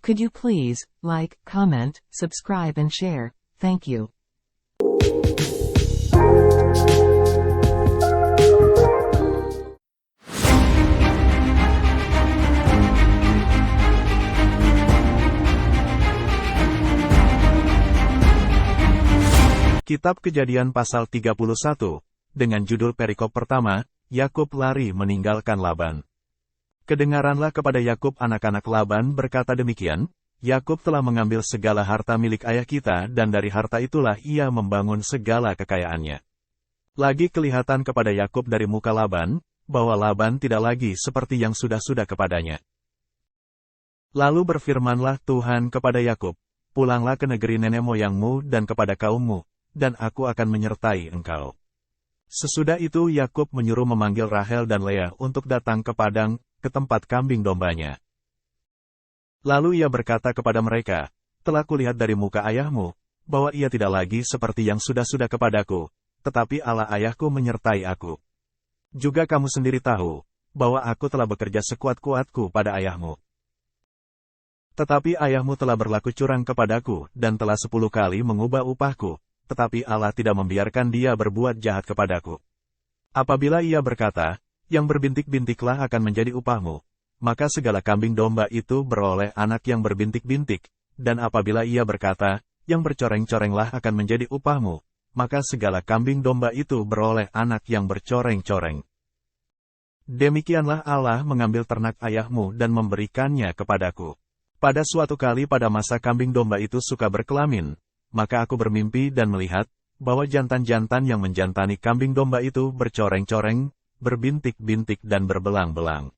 Could you please like, comment, subscribe and share? Thank you. Kitab Kejadian pasal 31, dengan judul perikop pertama, Yakub lari meninggalkan Laban. Kedengaranlah kepada Yakub anak-anak Laban berkata demikian, Yakub telah mengambil segala harta milik ayah kita dan dari harta itulah ia membangun segala kekayaannya. Lagi kelihatan kepada Yakub dari muka Laban, bahwa Laban tidak lagi seperti yang sudah-sudah kepadanya. Lalu berfirmanlah Tuhan kepada Yakub, pulanglah ke negeri nenek moyangmu dan kepada kaummu, dan aku akan menyertai engkau. Sesudah itu Yakub menyuruh memanggil Rahel dan Lea untuk datang ke padang, ke tempat kambing dombanya. Lalu ia berkata kepada mereka, telah kulihat dari muka ayahmu, bahwa ia tidak lagi seperti yang sudah-sudah kepadaku, tetapi Allah ayahku menyertai aku. Juga kamu sendiri tahu, bahwa aku telah bekerja sekuat-kuatku pada ayahmu. Tetapi ayahmu telah berlaku curang kepadaku dan telah 10 kali mengubah upahku, tetapi Allah tidak membiarkan dia berbuat jahat kepadaku. Apabila ia berkata, yang berbintik-bintiklah akan menjadi upahmu, maka segala kambing domba itu beroleh anak yang berbintik-bintik, dan apabila ia berkata, yang bercoreng-corenglah akan menjadi upahmu, maka segala kambing domba itu beroleh anak yang bercoreng-coreng. Demikianlah Allah mengambil ternak ayahmu dan memberikannya kepadaku. Pada suatu kali pada masa kambing domba itu suka berkelamin, maka aku bermimpi dan melihat, bahwa jantan-jantan yang menjantani kambing domba itu bercoreng-coreng, berbintik-bintik dan berbelang-belang.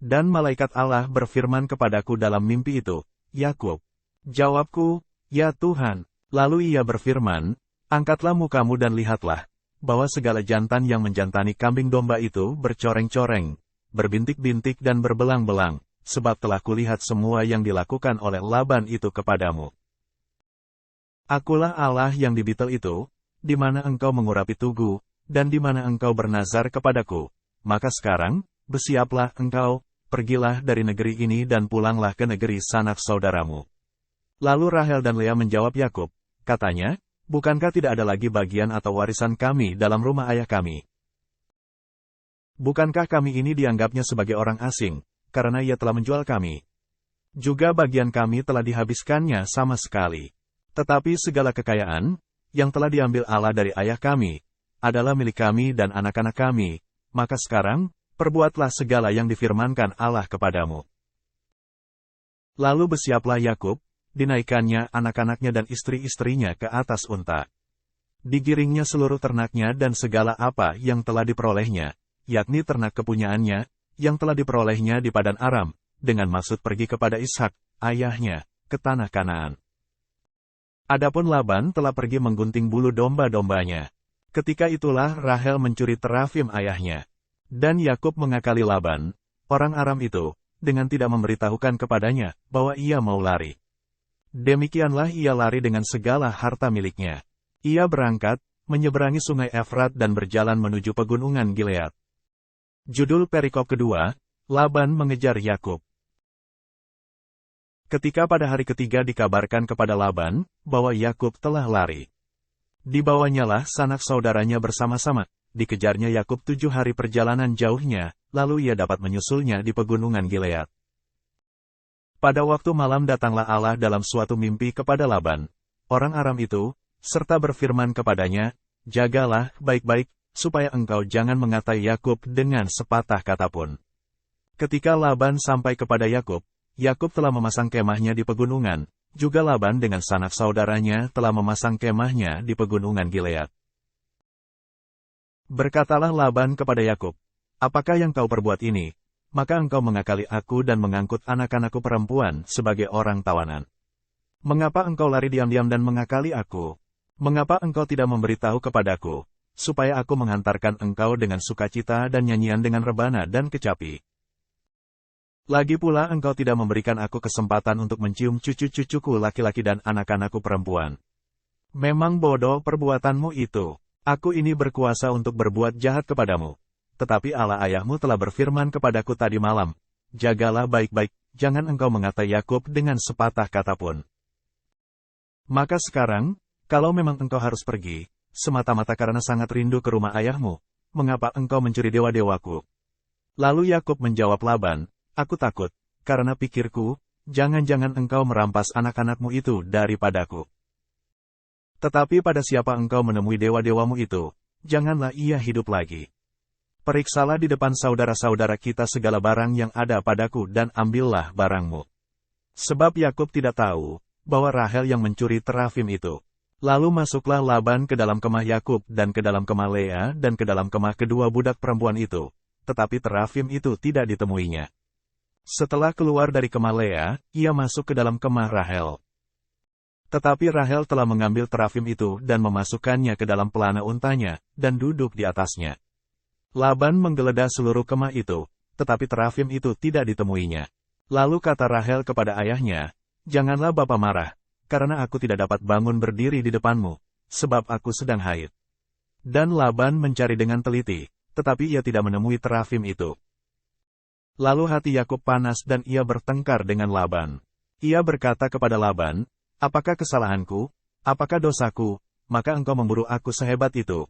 Dan malaikat Allah berfirman kepadaku dalam mimpi itu, Yakub. Jawabku, ya Tuhan. Lalu ia berfirman, angkatlah mukamu dan lihatlah, bahwa segala jantan yang menjantani kambing domba itu bercoreng-coreng, berbintik-bintik dan berbelang-belang, sebab telah kulihat semua yang dilakukan oleh Laban itu kepadamu. Akulah Allah yang di Betel itu, di mana engkau mengurapi tugu, dan di mana engkau bernazar kepadaku. Maka sekarang, bersiaplah engkau, pergilah dari negeri ini dan pulanglah ke negeri sanak saudaramu. Lalu Rahel dan Lea menjawab Yakub, katanya, bukankah tidak ada lagi bagian atau warisan kami dalam rumah ayah kami? Bukankah kami ini dianggapnya sebagai orang asing, karena ia telah menjual kami? Juga bagian kami telah dihabiskannya sama sekali. Tetapi segala kekayaan, yang telah diambil Allah dari ayah kami, adalah milik kami dan anak-anak kami, maka sekarang, perbuatlah segala yang difirmankan Allah kepadamu. Lalu bersiaplah Yakub, dinaikkannya anak-anaknya dan istri-istrinya ke atas unta. Digiringnya seluruh ternaknya dan segala apa yang telah diperolehnya, yakni ternak kepunyaannya, yang telah diperolehnya di Padan Aram, dengan maksud pergi kepada Ishak, ayahnya, ke tanah Kanaan. Adapun Laban telah pergi menggunting bulu domba-dombanya. Ketika itulah Rahel mencuri terafim ayahnya. Dan Yakub mengakali Laban, orang Aram itu, dengan tidak memberitahukan kepadanya, bahwa ia mau lari. Demikianlah ia lari dengan segala harta miliknya. Ia berangkat, menyeberangi sungai Efrat dan berjalan menuju pegunungan Gilead. Judul perikop kedua, Laban mengejar Yakub. Ketika pada hari ketiga dikabarkan kepada Laban, bahwa Yakub telah lari. Dibawanyalah sanak saudaranya bersama-sama, dikejarnya Yakub 7 hari perjalanan jauhnya, lalu ia dapat menyusulnya di pegunungan Gilead. Pada waktu malam datanglah Allah dalam suatu mimpi kepada Laban, orang Aram itu, serta berfirman kepadanya, jagalah baik-baik, supaya engkau jangan mengatai Yakub dengan sepatah kata pun. Ketika Laban sampai kepada Yakub, Yakub telah memasang kemahnya di pegunungan, juga Laban dengan sanak saudaranya telah memasang kemahnya di pegunungan Gilead. Berkatalah Laban kepada Yakub, apakah yang kau perbuat ini? Maka engkau mengakali aku dan mengangkut anak-anakku perempuan sebagai orang tawanan. Mengapa engkau lari diam-diam dan mengakali aku? Mengapa engkau tidak memberitahu kepadaku, supaya aku menghantarkan engkau dengan sukacita dan nyanyian dengan rebana dan kecapi? Lagi pula engkau tidak memberikan aku kesempatan untuk mencium cucu-cucuku laki-laki dan anak-anakku perempuan. Memang bodoh perbuatanmu itu. Aku ini berkuasa untuk berbuat jahat kepadamu. Tetapi Allah ayahmu telah berfirman kepadaku tadi malam, jagalah baik-baik, jangan engkau mengata Yakub dengan sepatah kata pun. Maka sekarang, kalau memang engkau harus pergi, semata-mata karena sangat rindu ke rumah ayahmu, mengapa engkau mencuri dewa-dewaku? Lalu Yakub menjawab Laban, aku takut, karena pikirku, jangan-jangan engkau merampas anak-anakmu itu daripadaku. Tetapi pada siapa engkau menemui dewa-dewamu itu, janganlah ia hidup lagi. Periksalah di depan saudara-saudara kita segala barang yang ada padaku dan ambillah barangmu. Sebab Yakub tidak tahu, bahwa Rahel yang mencuri terafim itu. Lalu masuklah Laban ke dalam kemah Yakub dan ke dalam kemah Lea dan ke dalam kemah kedua budak perempuan itu, tetapi terafim itu tidak ditemuinya. Setelah keluar dari kemah Lea, ia masuk ke dalam kemah Rahel. Tetapi Rahel telah mengambil terafim itu dan memasukkannya ke dalam pelana untanya, dan duduk di atasnya. Laban menggeledah seluruh kemah itu, tetapi terafim itu tidak ditemuinya. Lalu kata Rahel kepada ayahnya, janganlah Bapa marah, karena aku tidak dapat bangun berdiri di depanmu, sebab aku sedang haid. Dan Laban mencari dengan teliti, tetapi ia tidak menemui terafim itu. Lalu hati Yakub panas dan ia bertengkar dengan Laban. Ia berkata kepada Laban, apakah kesalahanku, apakah dosaku, maka engkau memburu aku sehebat itu?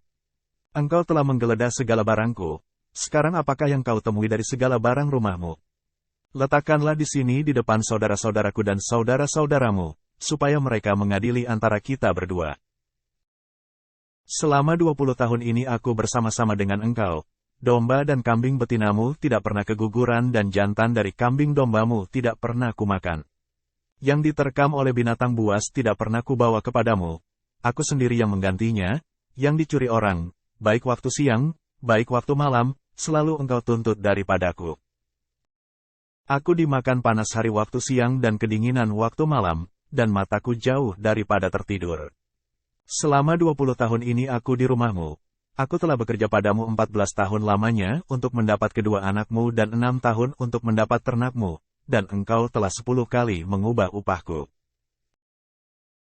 Engkau telah menggeledah segala barangku, sekarang apakah yang kau temui dari segala barang rumahmu? Letakkanlah di sini di depan saudara-saudaraku dan saudara-saudaramu, supaya mereka mengadili antara kita berdua. Selama 20 tahun ini aku bersama-sama dengan engkau, domba dan kambing betinamu tidak pernah keguguran dan jantan dari kambing dombamu tidak pernah kumakan. Yang diterkam oleh binatang buas tidak pernah kubawa kepadamu, aku sendiri yang menggantinya, yang dicuri orang, baik waktu siang, baik waktu malam, selalu engkau tuntut daripadaku. Aku dimakan panas hari waktu siang dan kedinginan waktu malam, dan mataku jauh daripada tertidur. Selama 20 tahun ini aku di rumahmu, aku telah bekerja padamu 14 tahun lamanya untuk mendapat kedua anakmu dan 6 tahun untuk mendapat ternakmu, dan engkau telah 10 kali mengubah upahku.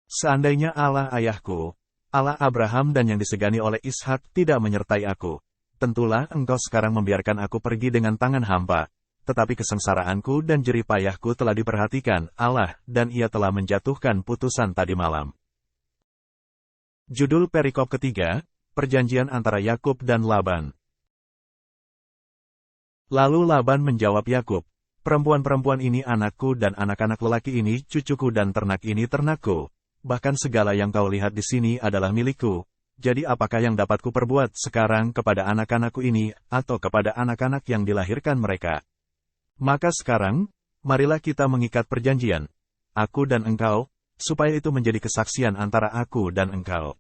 Seandainya Allah ayahku, Allah Abraham dan yang disegani oleh Ishak tidak menyertai aku, tentulah engkau sekarang membiarkan aku pergi dengan tangan hampa, tetapi kesengsaraanku dan jerih payahku telah diperhatikan Allah dan ia telah menjatuhkan putusan tadi malam. Judul perikop ketiga, perjanjian antara Yakub dan Laban. Lalu Laban menjawab Yakub, perempuan-perempuan ini anakku dan anak-anak lelaki ini cucuku dan ternak ini ternakku. Bahkan segala yang kau lihat di sini adalah milikku, jadi apakah yang dapat kuperbuat sekarang kepada anak-anakku ini, atau kepada anak-anak yang dilahirkan mereka? Maka sekarang, marilah kita mengikat perjanjian, aku dan engkau, supaya itu menjadi kesaksian antara aku dan engkau.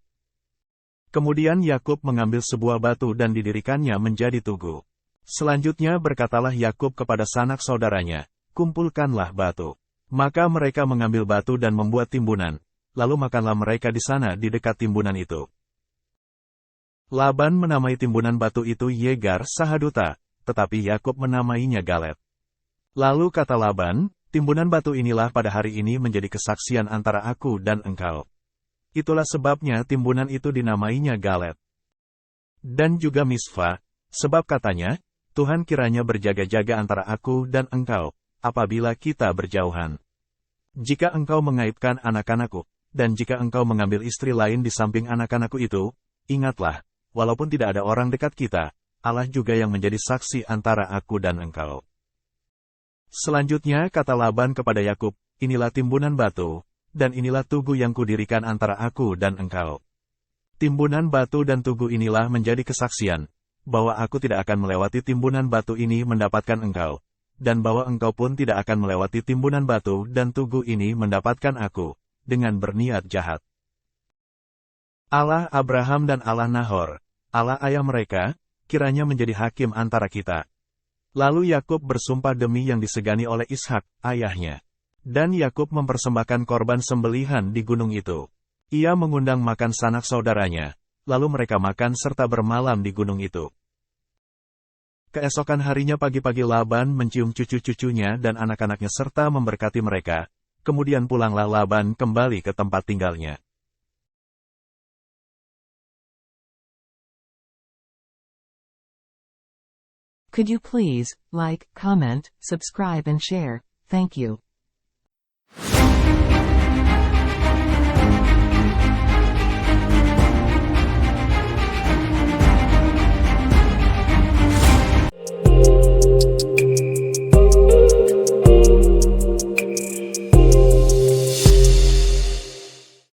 Kemudian Yakub mengambil sebuah batu dan didirikannya menjadi tugu. Selanjutnya berkatalah Yakub kepada sanak saudaranya, kumpulkanlah batu. Maka mereka mengambil batu dan membuat timbunan. Lalu makanlah mereka di sana di dekat timbunan itu. Laban menamai timbunan batu itu Yegar Sahaduta, tetapi Yakub menamainya Galet. Lalu kata Laban, timbunan batu inilah pada hari ini menjadi kesaksian antara aku dan engkau. Itulah sebabnya timbunan itu dinamainya Galet. Dan juga Misfa, sebab katanya, Tuhan kiranya berjaga-jaga antara aku dan engkau, apabila kita berjauhan. Jika engkau mengaibkan anak-anakku, dan jika engkau mengambil istri lain di samping anak-anakku itu, ingatlah, walaupun tidak ada orang dekat kita, Allah juga yang menjadi saksi antara aku dan engkau. Selanjutnya kata Laban kepada Yakub, inilah timbunan batu, dan inilah tugu yang kudirikan antara aku dan engkau. Timbunan batu dan tugu inilah menjadi kesaksian, bahwa aku tidak akan melewati timbunan batu ini mendapatkan engkau, dan bahwa engkau pun tidak akan melewati timbunan batu dan tugu ini mendapatkan aku, dengan berniat jahat. Allah Abraham dan Allah Nahor, Allah ayah mereka, kiranya menjadi hakim antara kita. Lalu Yakub bersumpah demi yang disegani oleh Ishak, ayahnya. Dan Yakub mempersembahkan korban sembelihan di gunung itu. Ia mengundang makan sanak saudaranya, lalu mereka makan serta bermalam di gunung itu. Keesokan harinya pagi-pagi Laban mencium cucu-cucunya dan anak-anaknya serta memberkati mereka. Kemudian pulanglah Laban kembali ke tempat tinggalnya. Could you please like, comment, subscribe and share? thank you.